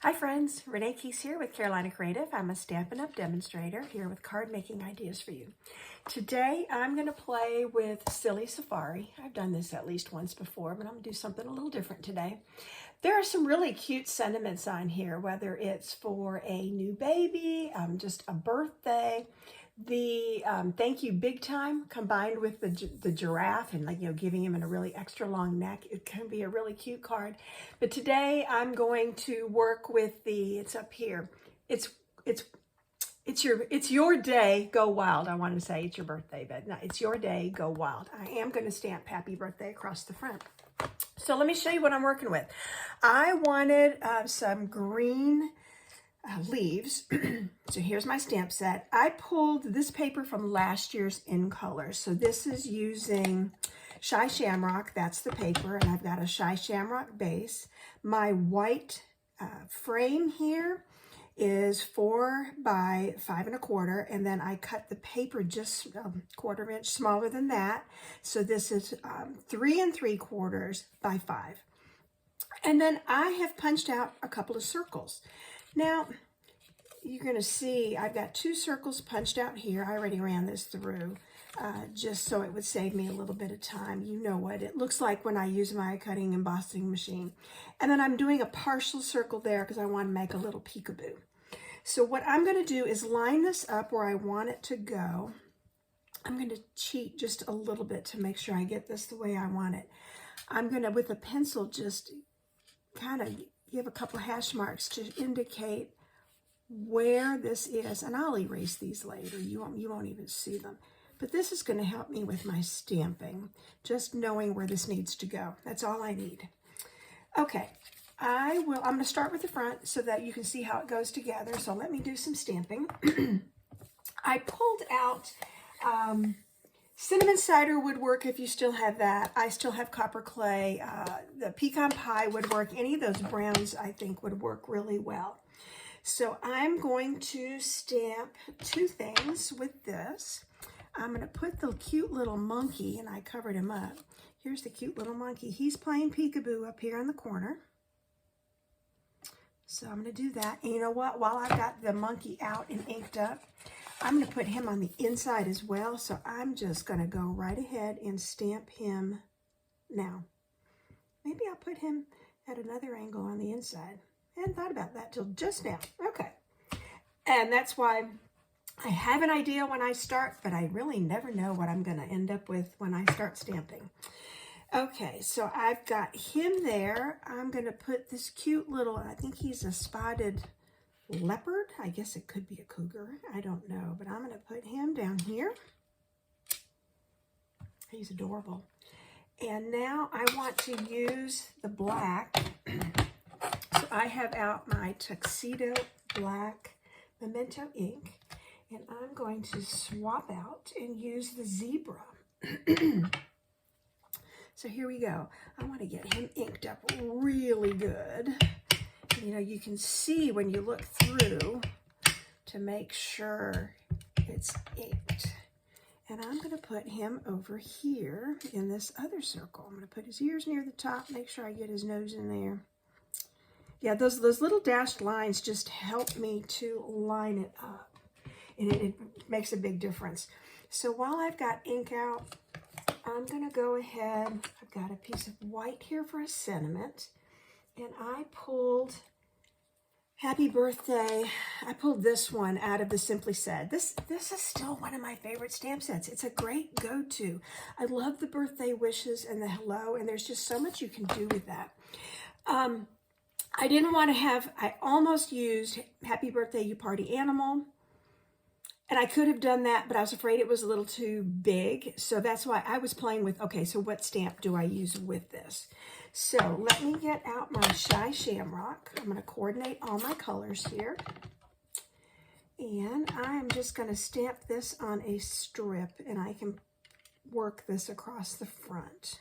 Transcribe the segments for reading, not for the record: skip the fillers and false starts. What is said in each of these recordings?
Hi friends, Renee Keese here with Carolina Creative. I'm a Stampin' Up! Demonstrator here with card making ideas for you. Today I'm going to play with Silly Safari. I've done this at least once before, but I'm going to do something a little different today. There are some really cute sentiments on here, whether it's for a new baby, just a birthday, the thank you big time combined with the giraffe and giving him a really extra long neck. It can be a really cute card. But today I'm going to work with it's up here. It's your day, go wild. I wanted to say it's your birthday, but no, it's your day, go wild. I am going to stamp happy birthday across the front. So let me show you what I'm working with. I wanted some green leaves. So here's my stamp set. I pulled this paper from last year's In Colors. So this is using Shy Shamrock. That's the paper, and I've got a Shy Shamrock base. My white frame here is 4 by 5 1/4, and then I cut the paper just a 1/4 inch smaller than that. So this is 3 3/4 by 5. And then I have punched out a couple of circles. Now, you're going to see I've got 2 circles punched out here. I already ran this through just so it would save me a little bit of time. You know what it looks like when I use my cutting embossing machine. And then I'm doing a partial circle there because I want to make a little peekaboo. So what I'm going to do is line this up where I want it to go. I'm going to cheat just a little bit to make sure I get this the way I want it. I'm going to, with a pencil, just kind of give a couple hash marks to indicate where this is, and I'll erase these later. You won't even see them. But this is going to help me with my stamping, just knowing where this needs to go. That's all I need. Okay, I'm going to start with the front so that you can see how it goes together. So let me do some stamping. I pulled out cinnamon cider would work if you still have that. I still have copper clay. The pecan pie would work. Any of those browns I think would work really well. So I'm going to stamp 2 things with this. I'm going to put the cute little monkey, and I covered him up. Here's the cute little monkey. He's playing peekaboo up here in the corner. So I'm going to do that. And you know what? While I've got the monkey out and inked up, I'm going to put him on the inside as well. So I'm just going to go right ahead and stamp him now. Maybe I'll put him at another angle on the inside. I hadn't thought about that till just now. Okay. And that's why I have an idea when I start, but I really never know what I'm going to end up with when I start stamping. Okay, so I've got him there. I'm going to put this cute little, I think he's a spotted leopard. I guess it could be a cougar. I don't know, but I'm going to put him down here. He's adorable. And now I want to use the black. So I have out my Tuxedo Black Memento ink, and I'm going to swap out and use the zebra. So here we go. I want to get him inked up really good. You know, you can see when you look through to make sure it's inked. And I'm going to put him over here in this other circle. I'm going to put his ears near the top, make sure I get his nose in there. Yeah, those little dashed lines just help me to line it up. And it makes a big difference. So while I've got ink out, I'm going to go ahead. I've got a piece of white here for a sentiment. And I pulled Happy Birthday. I pulled this one out of the Simply Said. This is still one of my favorite stamp sets. It's a great go-to. I love the birthday wishes and the hello, and there's just so much you can do with that. I didn't want to have, I almost used Happy Birthday You Party Animal, and I could have done that, but I was afraid it was a little too big, so that's why I was playing with, okay, so what stamp do I use with this? So let me get out my Shy Shamrock. I'm going to coordinate all my colors here, and I'm just going to stamp this on a strip, and I can work this across the front.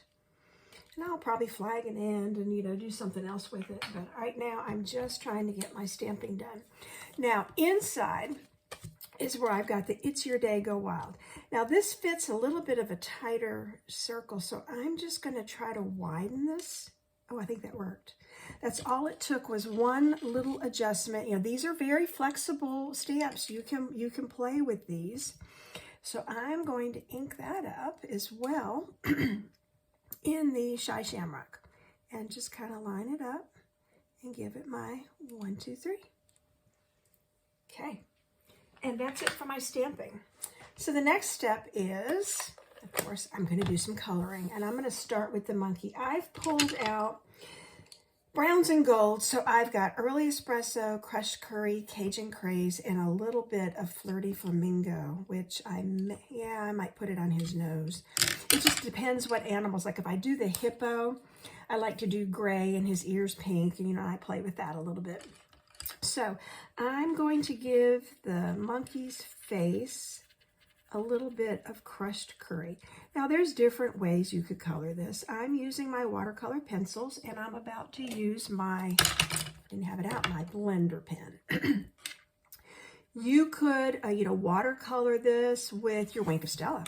And I'll probably flag an end and, you know, do something else with it. But right now, I'm just trying to get my stamping done. Now, inside is where I've got the It's Your Day, Go Wild. Now, this fits a little bit of a tighter circle, so I'm just going to try to widen this. Oh, I think that worked. That's all it took, was one little adjustment. You know, these are very flexible stamps. You can play with these. So I'm going to ink that up as well in the Shy Shamrock, and just kind of line it up and give it my 1, 2, 3. Okay, and that's it for my stamping. So the next step is, of course, I'm going to do some coloring, and I'm going to start with the monkey. I've pulled out browns and golds, so I've got Early Espresso, Crushed Curry, Cajun Craze, and a little bit of Flirty Flamingo, which I might put it on his nose. It just depends what animals. Like if I do the hippo, I like to do gray and his ears pink, and you know, I play with that a little bit. So I'm going to give the monkey's face a little bit of Crushed Curry. Now there's different ways you could color this. I'm using my watercolor pencils, and I'm about to use my, didn't have it out, my blender pen. You could, watercolor this with your Wink of Stella.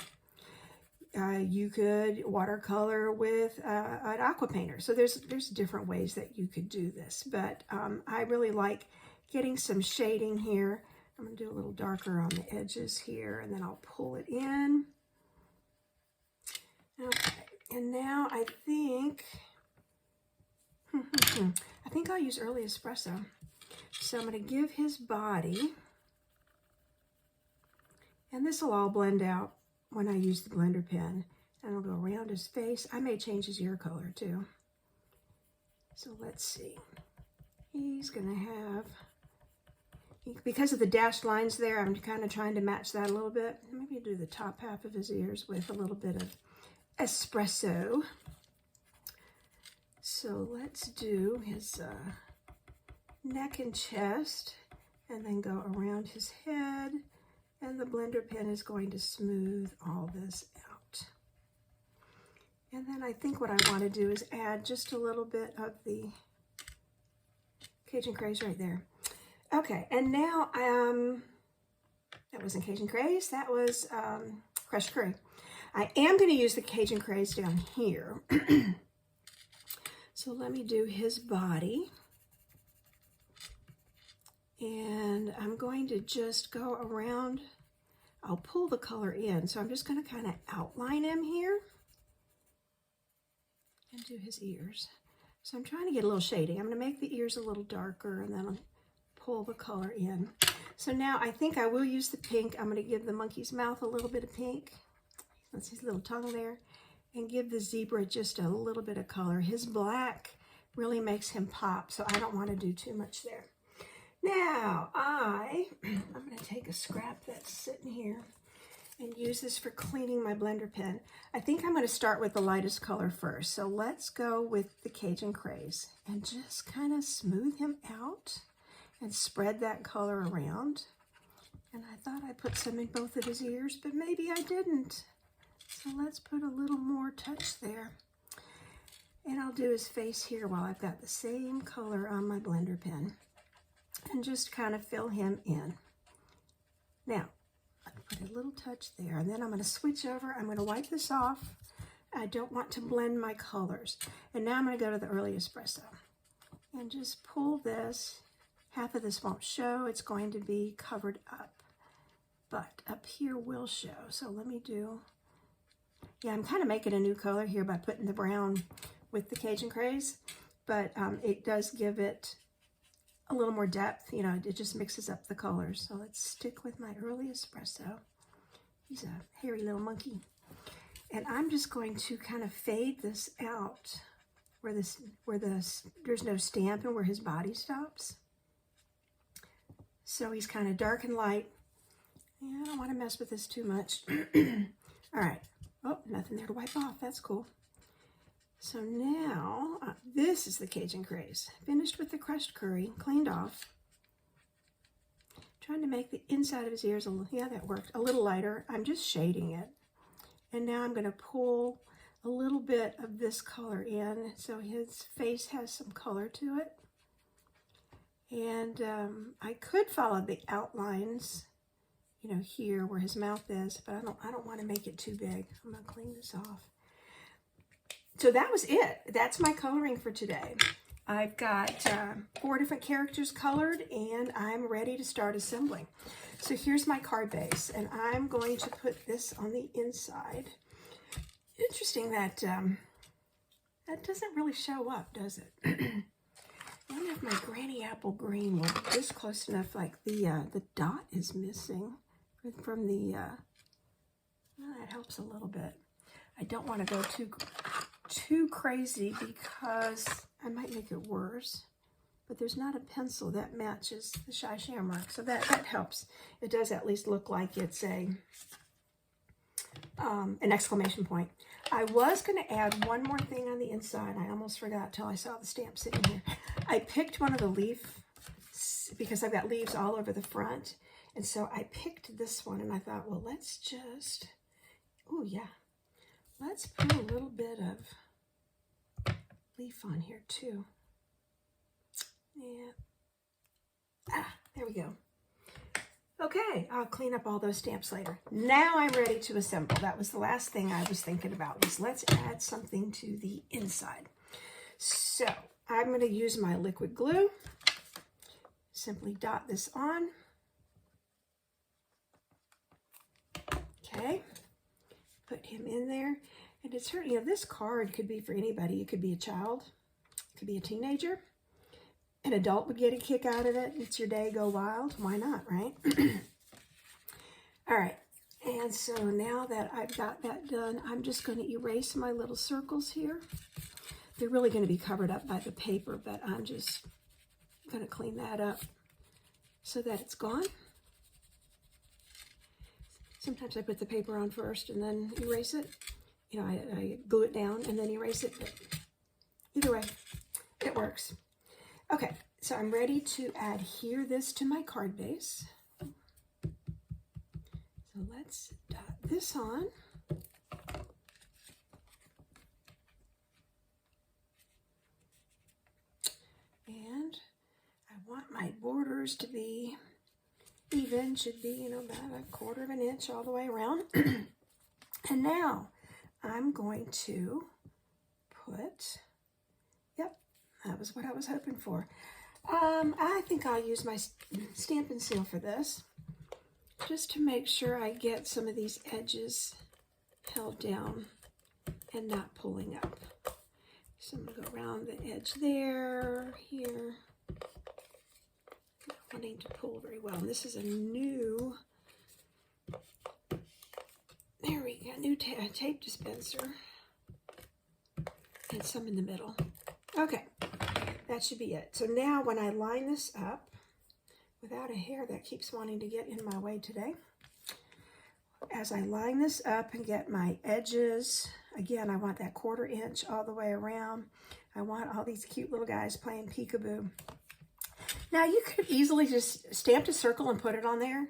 You could watercolor with an aqua painter. So there's different ways that you could do this, but I really like getting some shading here. I'm going to do a little darker on the edges here, and then I'll pull it in. Okay, and now I think I'll use Early Espresso. So I'm going to give his body, and this will all blend out when I use the blender pen, and I'll go around his face. I may change his ear color too. So let's see. He's going to have, because of the dashed lines there, I'm kind of trying to match that a little bit. Maybe do the top half of his ears with a little bit of espresso. So let's do his neck and chest, and then go around his head, and the blender pen is going to smooth all this out. And then I think what I want to do is add just a little bit of the Cajun Craze right there. Okay, and now, that wasn't Cajun Craze, that was Crushed Curry. I am going to use the Cajun Craze down here. So let me do his body. And I'm going to just go around, I'll pull the color in, so I'm just going to kind of outline him here and do his ears. So I'm trying to get a little shading. I'm going to make the ears a little darker, and then I'll pull the color in. So now I think I will use the pink. I'm going to give the monkey's mouth a little bit of pink. That's his little tongue there. And give the zebra just a little bit of color. His black really makes him pop, so I don't want to do too much there. Now, I'm going to take a scrap that's sitting here and use this for cleaning my blender pen. I think I'm going to start with the lightest color first. So let's go with the Cajun Craze and just kind of smooth him out and spread that color around. And I thought I put some in both of his ears, but maybe I didn't. So let's put a little more touch there. And I'll do his face here while I've got the same color on my blender pen, and just kind of fill him in. Now, I'll put a little touch there, and then I'm going to switch over. I'm going to wipe this off. I don't want to blend my colors. And now I'm going to go to the Early Espresso and just pull this. Half of this won't show. It's going to be covered up, but up here will show. So let me do, I'm kind of making a new color here by putting the brown with the Cajun Craze, but it does give it a little more depth. You know, it just mixes up the colors. So let's stick with my Early Espresso. He's a hairy little monkey. And I'm just going to kind of fade this out where there's no stamp and where his body stops. So he's kind of dark and light. Yeah, I don't want to mess with this too much. All right. Oh, nothing there to wipe off. That's cool. So now, this is the Cajun Craze. Finished with the Crushed Curry, cleaned off. Trying to make the inside of his ears, that worked, a little lighter. I'm just shading it. And now I'm going to pull a little bit of this color in so his face has some color to it. And I could follow the outlines, here where his mouth is, but I don't want to make it too big. I'm going to clean this off. So that was it. That's my coloring for today. I've got 4 different characters colored, and I'm ready to start assembling. So here's my card base, and I'm going to put this on the inside. Interesting that that doesn't really show up, does it? I wonder if my Granny Apple Green will be this close enough, like the dot is missing from the, well, that helps a little bit. I don't want to go too crazy because I might make it worse. But there's not a pencil that matches the Shy Shamrock, so that helps. It does at least look like it's an exclamation point. I was going to add one more thing on the inside. I almost forgot till I saw the stamp sitting here. I picked one of the leaves because I've got leaves all over the front, and so I picked this one, and I thought, well, let's just, oh yeah, let's put a little bit of leaf on here too. Yeah. Ah, there we go. Okay, I'll clean up all those stamps later. Now I'm ready to assemble. That was the last thing I was thinking about, was let's add something to the inside. So I'm going to use my liquid glue. Simply dot this on. Okay, put him in there. And it's, you know, this card could be for anybody. It could be a child, it could be a teenager. An adult would get a kick out of it. It's your day, go wild. Why not, right? All right. And so now that I've got that done, I'm just going to erase my little circles here. They're really going to be covered up by the paper, but I'm just going to clean that up so that it's gone. Sometimes I put the paper on first and then erase it. You know, I glue it down and then erase it, but either way, it works. Okay, so I'm ready to adhere this to my card base. So let's dot this on. And I want my borders to be even, should be, you know, about 1/4 of an inch all the way around. And now I'm going to put, yep, that was what I was hoping for. I think I'll use my Stampin' Seal for this, just to make sure I get some of these edges held down and not pulling up. So I'm going to go around the edge there, here. Not wanting to pull very well. And this is a new, there we go, new tape dispenser. And some in the middle. Okay, that should be it. So now when I line this up, without a hair that keeps wanting to get in my way today, as I line this up and get my edges, again, I want that 1/4 inch all the way around. I want all these cute little guys playing peekaboo. Now you could easily just stamp a circle and put it on there.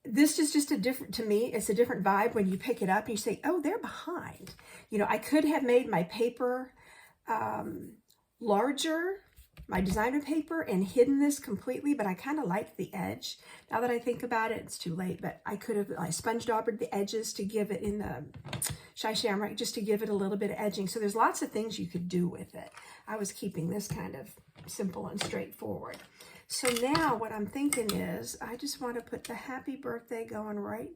This is just a different, to me, it's a different vibe when you pick it up and you say, oh, they're behind. You know, I could have made my paper larger, my designer paper, and hidden this completely, but I kind of like the edge. Now that I think about it, it's too late, but I could have sponge daubered the edges to give it, in the Shy Shamrock, just to give it a little bit of edging. So there's lots of things you could do with it. I was keeping this kind of simple and straightforward. So now what I'm thinking is I just want to put the happy birthday going right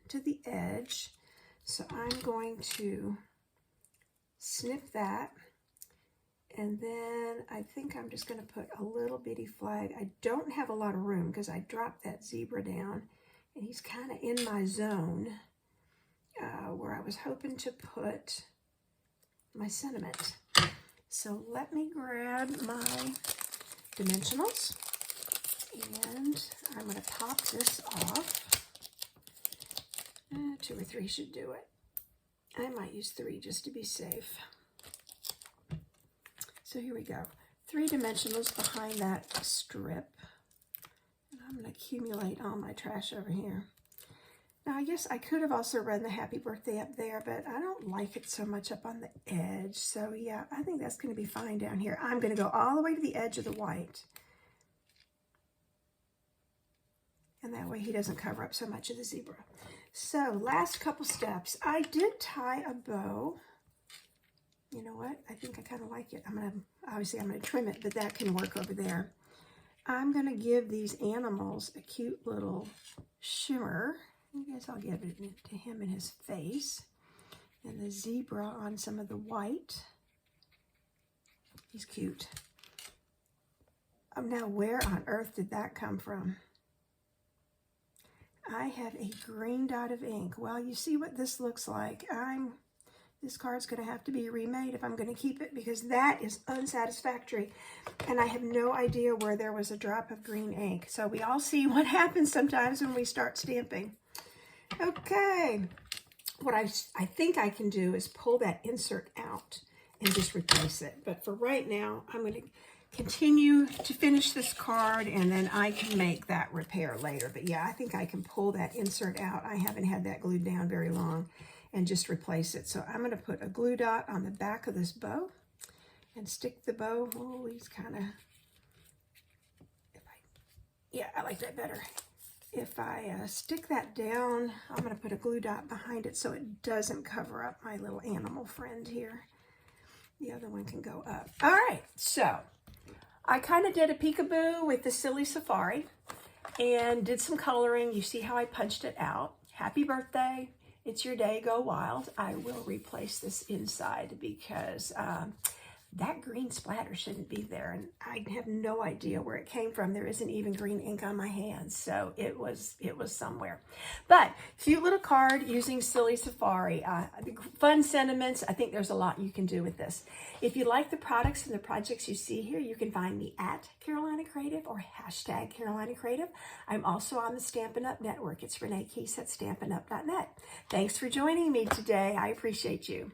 to the edge. So I'm going to snip that. And then I think I'm just going to put a little bitty flag. I don't have a lot of room because I dropped that zebra down and he's kind of in my zone where I was hoping to put my sentiment. So let me grab my dimensionals and I'm going to pop this off. 2 or 3 should do it. I might use 3 just to be safe. So here we go. 3 dimensionals behind that strip. And I'm going to accumulate all my trash over here. Now, I guess I could have also run the happy birthday up there, but I don't like it so much up on the edge. So yeah, I think that's going to be fine down here. I'm going to go all the way to the edge of the white. And that way he doesn't cover up so much of the zebra. So last couple steps. I did tie a bow. You know what? I think I kind of like it. Obviously I'm gonna trim it, but that can work over there. I'm gonna give these animals a cute little shimmer. I guess I'll give it to him in his face. And the zebra on some of the white. He's cute. Now where on earth did that come from? I have a green dot of ink. Well, you see what this looks like. This card's going to have to be remade if I'm going to keep it, because that is unsatisfactory. And I have no idea where there was a drop of green ink. So we all see what happens sometimes when we start stamping. Okay. What I think I can do is pull that insert out and just replace it. But for right now, I'm going to continue to finish this card, and then I can make that repair later. But yeah, I think I can pull that insert out. I haven't had that glued down very long, and just replace it. So I'm going to put a glue dot on the back of this bow and stick the bow. Oh, he's kind of, yeah, I like that better. If I stick that down, I'm going to put a glue dot behind it so it doesn't cover up my little animal friend here. The other one can go up. All right, so I kind of did a peekaboo with the Silly Safari and did some coloring. You see how I punched it out. Happy birthday. It's your day. Go wild. I will replace this inside because that green splatter shouldn't be there. And I have no idea where it came from. There isn't even green ink on my hands. So it was somewhere. But cute little card using Silly Safari. Fun sentiments. I think there's a lot you can do with this. If you like the products and the projects you see here, you can find me at Carolina Creative or hashtag Carolina Creative. I'm also on the Stampin' Up! Network. It's Renee Keese at StampinUp.net. Thanks for joining me today. I appreciate you.